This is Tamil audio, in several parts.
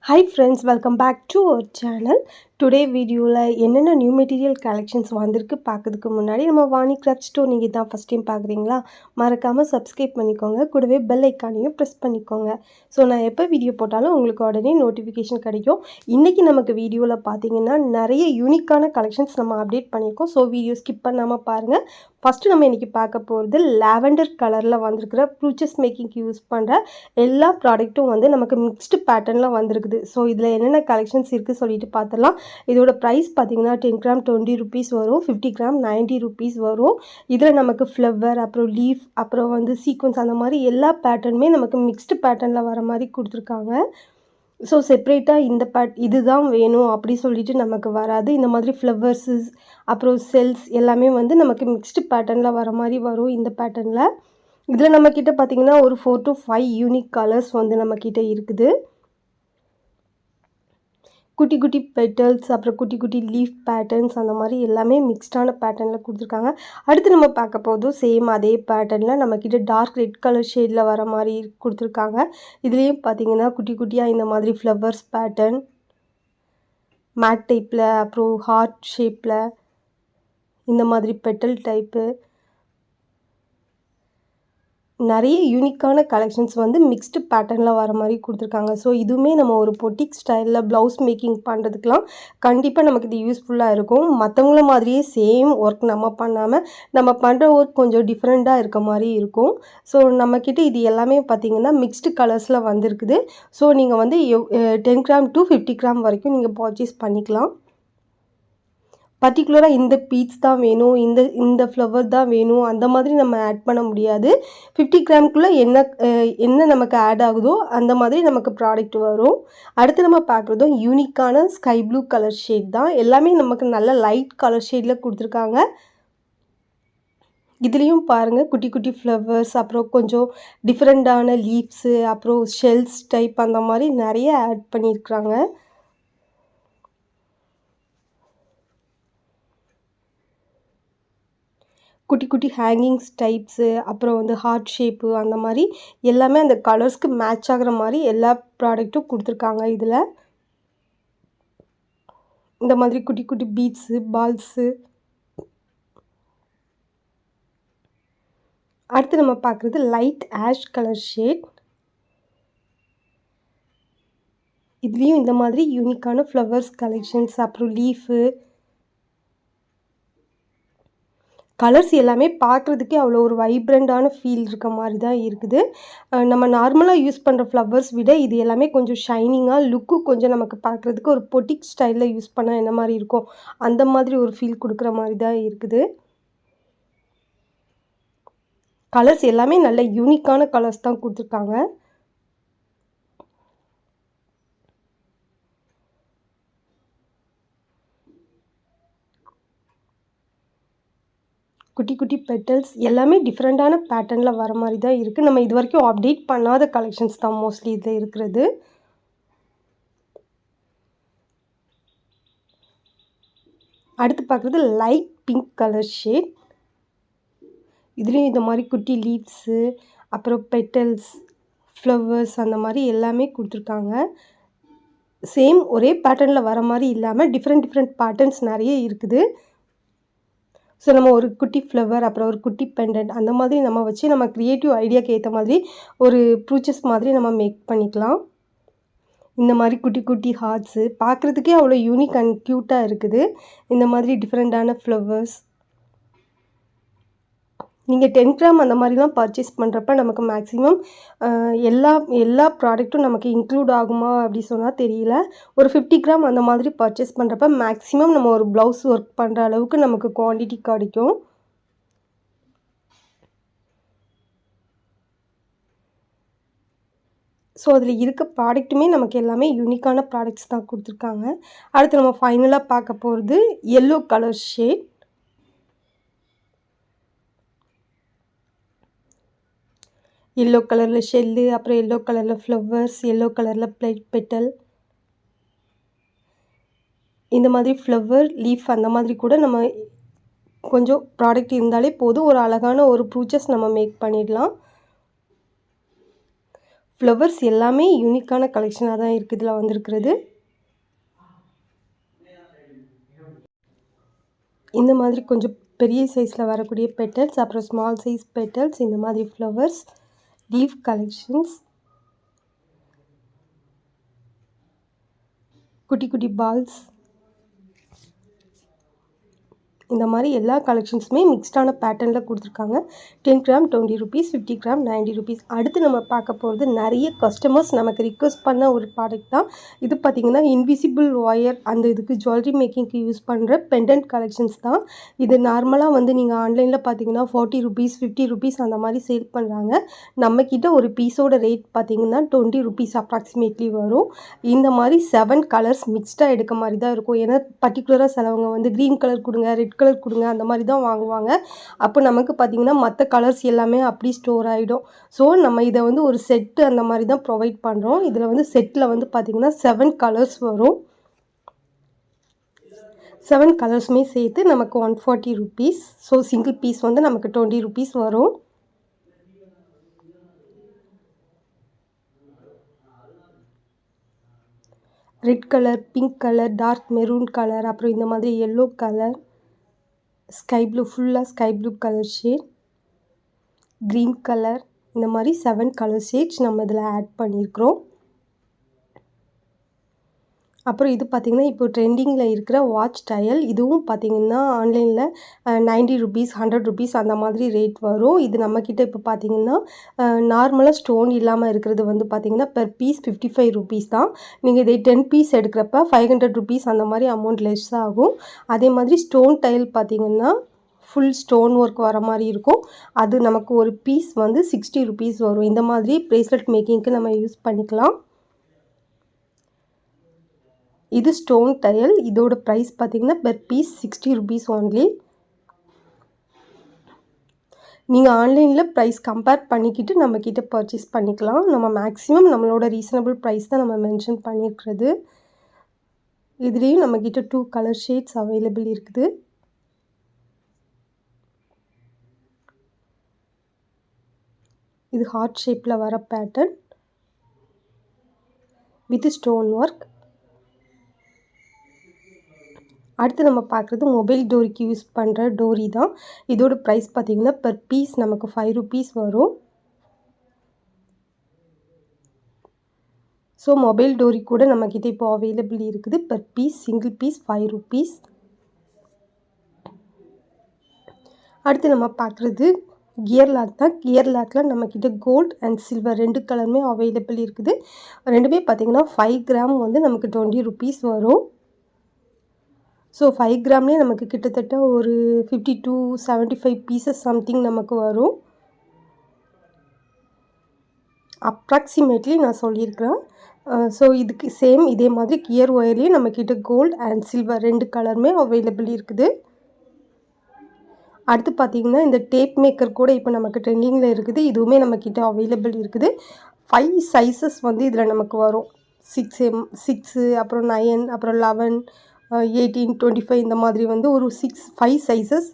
Hi friends, welcome back to our channel. Today வீடியோவில் என்னென்ன நியூ மெட்டீரியல் கலெக்ஷன்ஸ் வந்திருக்கு பார்க்கறதுக்கு முன்னாடி நம்ம வாணி கிராஃப்ட் ஸ்டோர் நீங்கள் தான் ஃபஸ்ட் டைம் பார்க்குறீங்களா, மறக்காமல் சப்ஸ்கிரைப் பண்ணிக்கோங்க. கூடவே பெல் ஐக்கானையும் ப்ரெஸ் பண்ணிக்கோங்க. ஸோ நான் எப்போ வீடியோ போட்டாலும் உங்களுக்கு உடனே நோட்டிஃபிகேஷன் கிடைக்கும். இன்றைக்கி நமக்கு வீடியோவில் பார்த்தீங்கன்னா நிறைய யூனிக்கான கலெக்ஷன்ஸ் நம்ம அப்டேட் பண்ணியிருக்கோம். ஸோ வீடியோ ஸ்கிப் பண்ணாமல் பாருங்கள். ஃபஸ்ட்டு நம்ம இன்றைக்கி பார்க்க போகிறது லாவெண்டர் கலரில் வந்திருக்கிற ப்ரூச்சஸ் மேக்கிங்க்கு யூஸ் பண்ணுற எல்லா ப்ராடக்ட்டும் வந்து நமக்கு மிக்ஸ்டு பேட்டர்னில் வந்திருக்குது. ஸோ இதில் என்னென்ன கலெக்ஷன்ஸ் இருக்குது சொல்லிட்டு பார்த்துடலாம். இதோட ப்ரைஸ் பார்த்தீங்கன்னா 10 கிராம் 20 ருபீஸ் வரும், 50 கிராம் 90 ருபீஸ் வரும். இதில் நமக்கு ஃப்ளவர், அப்புறம் லீஃப், அப்புறம் வந்து சீக்வன்ஸ், அந்த மாதிரி எல்லா பேட்டர்னுமே நமக்கு மிக்ஸ்டு பேட்டர்னில் வர மாதிரி கொடுத்துருக்காங்க. ஸோ செப்ரேட்டாக இந்த இதுதான் வேணும் அப்படி சொல்லிட்டு நமக்கு வராது. இந்த மாதிரி ஃப்ளவர்ஸு, அப்புறம் செல்ஸ் எல்லாமே வந்து நமக்கு மிக்ஸ்டு பேட்டர்னில் வர மாதிரி வரும் இந்த பேட்டர்னில். இதில் நம்மக்கிட்ட பார்த்திங்கன்னா ஒரு 4 to 5 யூனிக் கலர்ஸ் வந்து நம்மக்கிட்ட இருக்குது. குட்டி குட்டி பெட்டல்ஸ், அப்புறம் குட்டி குட்டி லீஃப் பேட்டர்ன்ஸ், அந்த மாதிரி எல்லாமே மிக்ஸ்டான பேட்டர்னில் கொடுத்துருக்காங்க. அடுத்து நம்ம பார்க்க போதும் சேம் அதே பேட்டர்னில் நம்மக்கிட்ட டார்க் ரெட் கலர் ஷேடில் வர மாதிரி கொடுத்துருக்காங்க. இதுலேயும் பார்த்தீங்கன்னா குட்டி குட்டியாக இந்த மாதிரி ஃப்ளவர்ஸ் பேட்டர்ன், மேட் டைப்பில், அப்புறம் ஹார்ட் ஷேப்பில், இந்த மாதிரி பெட்டல் டைப்பு, நிறைய யூனிக்கான கலெக்ஷன்ஸ் வந்து மிக்ஸ்டு பேட்டர்னில் வர மாதிரி கொடுத்துருக்காங்க. ஸோ இதுவுமே நம்ம ஒரு பொட்டிக் ஸ்டைலில் ப்ளவுஸ் மேக்கிங் பண்ணுறதுக்கெலாம் கண்டிப்பாக நமக்கு இது யூஸ்ஃபுல்லாக இருக்கும். மற்றவங்கள மாதிரியே சேம் ஒர்க் நம்ம பண்ணாமல் நம்ம பண்ணுற ஒர்க் கொஞ்சம் டிஃப்ரெண்ட்டாக இருக்க மாதிரி இருக்கும். ஸோ நம்மக்கிட்ட இது எல்லாமே பார்த்திங்கன்னா மிக்ஸ்டு கலர்ஸில் வந்திருக்குது. ஸோ நீங்கள் வந்து 10 கிராம் to 50 கிராம் வரைக்கும் நீங்கள் பர்ச்சேஸ் பண்ணிக்கலாம். பர்டிகுலராக இந்த பீட்ஸ் தான் வேணும், இந்த ஃப்ளவர் தான் வேணும் அந்த மாதிரி நம்ம ஆட் பண்ண முடியாது. 50 கிராம்குள்ளே என்ன நமக்கு ஆட் ஆகுதோ அந்த மாதிரி நமக்கு ப்ராடக்ட் வரும். அடுத்து நம்ம பார்க்குறதும் யூனிக்கான ஸ்கை ப்ளூ கலர் ஷேட் தான். எல்லாமே நமக்கு நல்ல லைட் கலர் ஷேடில் கொடுத்துருக்காங்க. இதுலேயும் பாருங்கள் குட்டி குட்டி ஃப்ளவர்ஸ், அப்புறம் கொஞ்சம் டிஃப்ரெண்ட்டான லீவ்ஸு, அப்புறம் ஷெல்ஸ் டைப், அந்த மாதிரி நிறைய ஆட் பண்ணியிருக்கிறாங்க. குட்டி குட்டி ஹேங்கிங்ஸ் டைப்ஸு, அப்புறம் வந்து ஹார்ட் ஷேப்பு, அந்த மாதிரி எல்லாமே அந்த கலர்ஸ்க்கு மேட்ச் ஆகிற மாதிரி எல்லா ப்ராடக்ட்டும் கொடுத்துருக்காங்க. இதில் இந்த மாதிரி குட்டி குட்டி பீட்ஸு, பால்ஸு. அடுத்து நம்ம பார்க்குறது லைட் ஆஷ் கலர் ஷேட். இதுலேயும் இந்த மாதிரி யூனிக்கான ஃப்ளவர்ஸ் கலெக்ஷன்ஸ், அப்புறம் லீஃபு, கலர்ஸ் எல்லாமே பார்க்குறதுக்கே அவ்வளோ ஒரு வைப்ரண்ட்டான ஃபீல் இருக்க மாதிரி தான் இருக்குது. நம்ம நார்மலாக யூஸ் பண்ணுற ஃப்ளவர்ஸ் விட இது எல்லாமே கொஞ்சம் ஷைனிங்காக, லுக்கு கொஞ்சம் நமக்கு பார்க்குறதுக்கு ஒரு பொட்டிக் ஸ்டைலில் யூஸ் பண்ணால் என்ன மாதிரி இருக்கும் அந்த மாதிரி ஒரு ஃபீல் கொடுக்குற மாதிரி தான் இருக்குது. கலர்ஸ் எல்லாமே நல்ல யூனிக்கான கலர்ஸ் தான் கொடுத்துருக்காங்க. குட்டி குட்டி பெட்டல்ஸ் எல்லாமே டிஃப்ரெண்ட்டான பேட்டர்னில் வர மாதிரி தான் இருக்குது. நம்ம இது வரைக்கும் அப்டேட் பண்ணாத கலெக்ஷன்ஸ் தான் மோஸ்ட்லி இதில் இருக்கிறது. அடுத்து பார்க்குறது லைட் பிங்க் கலர் ஷேட். இதுலேயும் இந்த மாதிரி குட்டி லீவ்ஸு, அப்புறம் பெட்டல்ஸ், ஃப்ளவர்ஸ், அந்த மாதிரி எல்லாமே கொடுத்துருக்காங்க. சேம் ஒரே பேட்டர்னில் வர மாதிரி இல்லாமல் டிஃப்ரெண்ட் பேட்டர்ன்ஸ் நிறைய இருக்குது. ஸோ நம்ம ஒரு குட்டி ஃப்ளவர், அப்புறம் ஒரு குட்டி பெண்டன்ட், அந்த மாதிரி நம்ம வச்சு நம்ம க்ரியேட்டிவ் ஐடியாவுக்கு ஏற்ற மாதிரி ஒரு ப்ரூச்சஸ் மாதிரி நம்ம மேக் பண்ணிக்கலாம். இந்த மாதிரி குட்டி குட்டி ஹார்ட்ஸு பார்க்குறதுக்கே அவ்வளோ யூனிக் அண்ட் க்யூட்டாக இருக்குது. இந்த மாதிரி டிஃப்ரெண்ட்டான ஃப்ளவர்ஸ் நீங்கள் 10 கிராம் அந்த மாதிரிலாம் பர்ச்சேஸ் பண்ணுறப்ப நமக்கு மேக்ஸிமம் எல்லா ப்ராடக்ட்டும் நமக்கு இன்க்ளூட் ஆகுமா அப்படி சொன்னால் தெரியல. ஒரு 50 கிராம் அந்த மாதிரி பர்ச்சேஸ் பண்ணுறப்ப மேக்ஸிமம் நம்ம ஒரு ப்ளவுஸ் ஒர்க் பண்ணுற அளவுக்கு நமக்கு குவான்டிட்டி கிடைக்கும். ஸோ அதில் இருக்க ப்ராடக்ட்டுமே நமக்கு எல்லாமே யூனிக்கான ப்ராடக்ட்ஸ் தான் கொடுத்துருக்காங்க. அடுத்து நம்ம ஃபைனலாக பார்க்க போகிறது எல்லோ கலர் ஷேட். எல்லோ கலரில் ஷெல்லு, அப்புறம் எல்லோ கலரில் ஃப்ளவர்ஸ், எல்லோ கலரில் பெட்டல், இந்த மாதிரி ஃப்ளவர், லீஃப், அந்த மாதிரி கூட நம்ம கொஞ்சம் ப்ராடக்ட் இருந்தாலே போதும், ஒரு அழகான ஒரு ப்ரூச்சஸ் நம்ம மேக் பண்ணிடலாம். ஃப்ளவர்ஸ் எல்லாமே யூனிக்கான கலெக்ஷனாக தான் இருக்குது இதில் வந்திருக்கிறது. இந்த மாதிரி கொஞ்சம் பெரிய சைஸில் வரக்கூடிய பெட்டல்ஸ், அப்புறம் ஸ்மால் சைஸ் பெட்டல்ஸ், இந்த மாதிரி ஃப்ளவர்ஸ், லீஃப் கலெக்ஷன்ஸ், குட்டி குட்டி பால்ஸ், இந்த மாதிரி எல்லா கலெக்ஷன்ஸுமே மிக்ஸ்டான பேட்டர்னில் கொடுத்துருக்காங்க. 10 கிராம் 20 ருபீஸ், 50 கிராம் 90 ருபீஸ். அடுத்து நம்ம பார்க்க போகிறது நிறைய கஸ்டமர்ஸ் நமக்கு ரிக்வெஸ்ட் பண்ண ஒரு ப்ராடக்ட் தான் இது. பார்த்திங்கன்னா இன்விசிபிள் ஒயர், அந்த இதுக்கு ஜுவல்லரி மேக்கிங்க்கு யூஸ் பண்ணுற பெண்டன்ட் கலெக்ஷன்ஸ் தான் இது. நார்மலாக வந்து நீங்கள் ஆன்லைனில் பார்த்தீங்கன்னா 40 ருபீஸ் 50 ருபீஸ் அந்த மாதிரி சேல் பண்ணுறாங்க. நம்மக்கிட்ட ஒரு பீஸோட ரேட் பார்த்திங்கன்னா 20 ருபீஸ் அப்ராக்சிமேட்லி வரும். இந்த மாதிரி 7 கலர்ஸ் மிக்ஸ்டாக எடுக்க மாதிரி தான் இருக்கும். ஏன்னா பர்டிகுலராக சிலவங்க வந்து க்ரீன் கலர் கொடுங்க, ரெட் கலர் கொடுங்க, அந்த மாதிரி தான் வாங்குவாங்க. அப்போ நமக்கு பார்த்திங்கன்னா மற்ற கலர்ஸ் எல்லாமே அப்படி ஸ்டோர் ஆகிடும். ஸோ நம்ம இதை வந்து ஒரு செட்டு அந்த மாதிரி தான் ப்ரொவைட் பண்ணுறோம். இதில் வந்து செட்டில் வந்து பார்த்திங்கன்னா 7 கலர்ஸ் வரும். 7 கலர்ஸுமே சேர்த்து நமக்கு 140 ருபீஸ். ஸோ சிங்கிள் பீஸ் வந்து நமக்கு 20 ருபீஸ் வரும். Red colour, pink colour, dark maroon colour, அப்புறம் இந்த மாதிரி எல்லோ கலர், ஸ்கை ப்ளூ, ஃபுல்லாக sky blue colour shade, green colour, இந்த மாதிரி 7 கலர் ஷேட்ஸ் நம்ம இதில் ஆட் பண்ணியிருக்கிறோம். அப்புறம் இது பார்த்திங்கன்னா இப்போ ட்ரெண்டிங்கில் இருக்கிற வாட்ச் டயல். இதுவும் பார்த்திங்கன்னா ஆன்லைனில் 90 ருபீஸ் 100 ருபீஸ் அந்த மாதிரி ரேட் வரும். இது நம்மக்கிட்ட இப்போ பார்த்திங்கன்னா நார்மலாக ஸ்டோன் இல்லாமல் இருக்கிறது வந்து பார்த்திங்கன்னா பெர் பீஸ் 55 ருபீஸ் தான். நீங்கள் இதை 10 பீஸ் எடுக்கிறப்ப 500 ருபீஸ் அந்த மாதிரி அமௌண்ட் லெஸ் ஆகும். அதே மாதிரி ஸ்டோன் டயல் பார்த்திங்கன்னா ஃபுல் ஸ்டோன் ஒர்க் வர மாதிரி இருக்கும். அது நமக்கு ஒரு பீஸ் வந்து 60 ருபீஸ் வரும். இந்த மாதிரி ப்ரேஸ்லெட் மேக்கிங்க்கு நம்ம யூஸ் பண்ணிக்கலாம். இது ஸ்டோன் டயல். இதோட ப்ரைஸ் பார்த்திங்கன்னா பெர் பீஸ் 60 ருபீஸ் ஒன்லி. நீங்கள் ஆன்லைனில் ப்ரைஸ் கம்பேர் பண்ணிக்கிட்டு நம்மக்கிட்ட பர்ச்சேஸ் பண்ணிக்கலாம். நம்ம மேக்ஸிமம் நம்மளோட ரீசனபிள் ப்ரைஸ் தான் நம்ம மென்ஷன் பண்ணியிருக்கிறது. இதுலேயும் நம்மக்கிட்ட 2 கலர் ஷேட்ஸ் அவைலபிள் இருக்குது. இது ஹார்ட் ஷேப்பில் வர பேட்டர்ன் வித் ஸ்டோன் ஒர்க். அடுத்து நம்ம பார்க்குறது மொபைல் டோரிக்கு யூஸ் பண்ணுற டோரி தான். இதோட ப்ரைஸ் பார்த்திங்கன்னா பெர் பீஸ் நமக்கு 5 ருபீஸ் வரும். ஸோ மொபைல் டோரி கூட நம்மக்கிட்ட இப்போ அவைலபிள் இருக்குது. Per piece single piece 5 rupees. அடுத்து நம்ம பார்க்குறது கியர் லாக் தான். கியர் லாக்கில் நம்மக்கிட்ட கோல்டு அண்ட் சில்வர் 2 கலருமே அவைலபிள் இருக்குது. ரெண்டுமே பார்த்திங்கன்னா 5 கிராம் வந்து நமக்கு 20 ருபீஸ் வரும். ஸோ 5 கிராம்லேயே நமக்கு கிட்டத்தட்ட ஒரு 50 to 75 பீசஸ் சம்திங் நமக்கு வரும். அப்ராக்சிமேட்லி நான் சொல்லியிருக்கிறேன். ஸோ இதுக்கு சேம் இதே மாதிரி கியர் ஒயர்லேயே நம்மக்கிட்ட கோல்டு அண்ட் சில்வர் 2 கலருமே அவைலபிள் இருக்குது. அடுத்து பார்த்திங்கன்னா இந்த டேப் மேக்கர் கூட இப்போ நமக்கு ட்ரெண்டிங்கில் இருக்குது. இதுவுமே நம்மக்கிட்ட அவைலபிள் இருக்குது. 5 சைஸஸ் வந்து இதில் நமக்கு வரும். 6 அப்புறம் 9 அப்புறம் 11 18 25 இந்த மாதிரி வந்து ஒரு 5 சைஸஸ்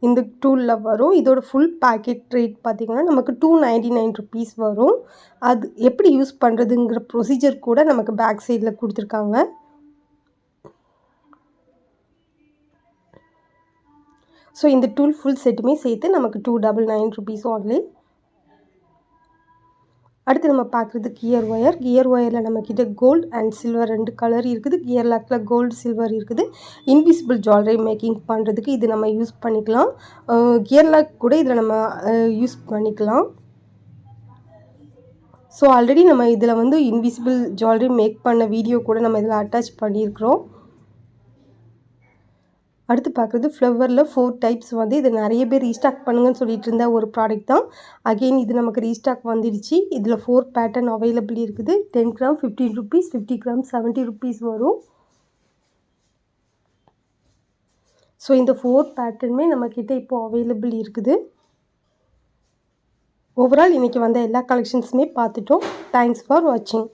இந்த டூலில் வரும். இதோட ஃபுல் பேக்கெட் ரேட் பார்த்திங்கன்னா நமக்கு 299 ருபீஸ் வரும். அது எப்படி யூஸ் பண்ணுறதுங்கிற ப்ரொசீஜர் கூட நமக்கு பேக் சைடில் கொடுத்துருக்காங்க. ஸோ இந்த டூல் ஃபுல் செட்டுமே சேர்த்து நமக்கு 299 ருபீஸ் ஒன்லி. அடுத்து நம்ம பார்க்குறது கியர் ஒயர். கியர் ஒயரில் நம்மக்கிட்ட கோல்டு அண்ட் சில்வர் 2 கலர் இருக்குது. கியர் லாக்கில் கோல்டு சில்வர் இருக்குது. இன்விசிபிள் ஜுவல்லரி மேக்கிங் பண்ணுறதுக்கு இது நம்ம யூஸ் பண்ணிக்கலாம். கியர் லாக் கூட இதில் நம்ம யூஸ் பண்ணிக்கலாம். ஸோ ஆல்ரெடி நம்ம இதில் வந்து இன்விசிபிள் ஜுவல்லரி மேக் பண்ண வீடியோ கூட நம்ம இதில் அட்டாச் பண்ணியிருக்கிறோம். அடுத்து பார்க்குறது ஃப்ளவரில் 4 டைப்ஸ் வந்து இது நிறைய பேர் ரீஸ்டாக் பண்ணுங்கன்னு சொல்லிட்டு இருந்த ஒரு ப்ராடக்ட் தான். அகெயின் இது நமக்கு ரீஸ்டாக் வந்துடுச்சு. இதில் 4 பேட்டர்ன் அவைலபிள் இருக்குது. 10 கிராம் 15 ருபீஸ், 50 கிராம் 70 ருபீஸ் வரும். ஸோ இந்த 4 பேட்டர்னுமே நம்மக்கிட்ட இப்போது அவைலபிள் இருக்குது. ஓவரால் இன்றைக்கி வந்த எல்லா கலெக்ஷன்ஸுமே பார்த்துட்டோம். தேங்க்ஸ் ஃபார் வாட்சிங்.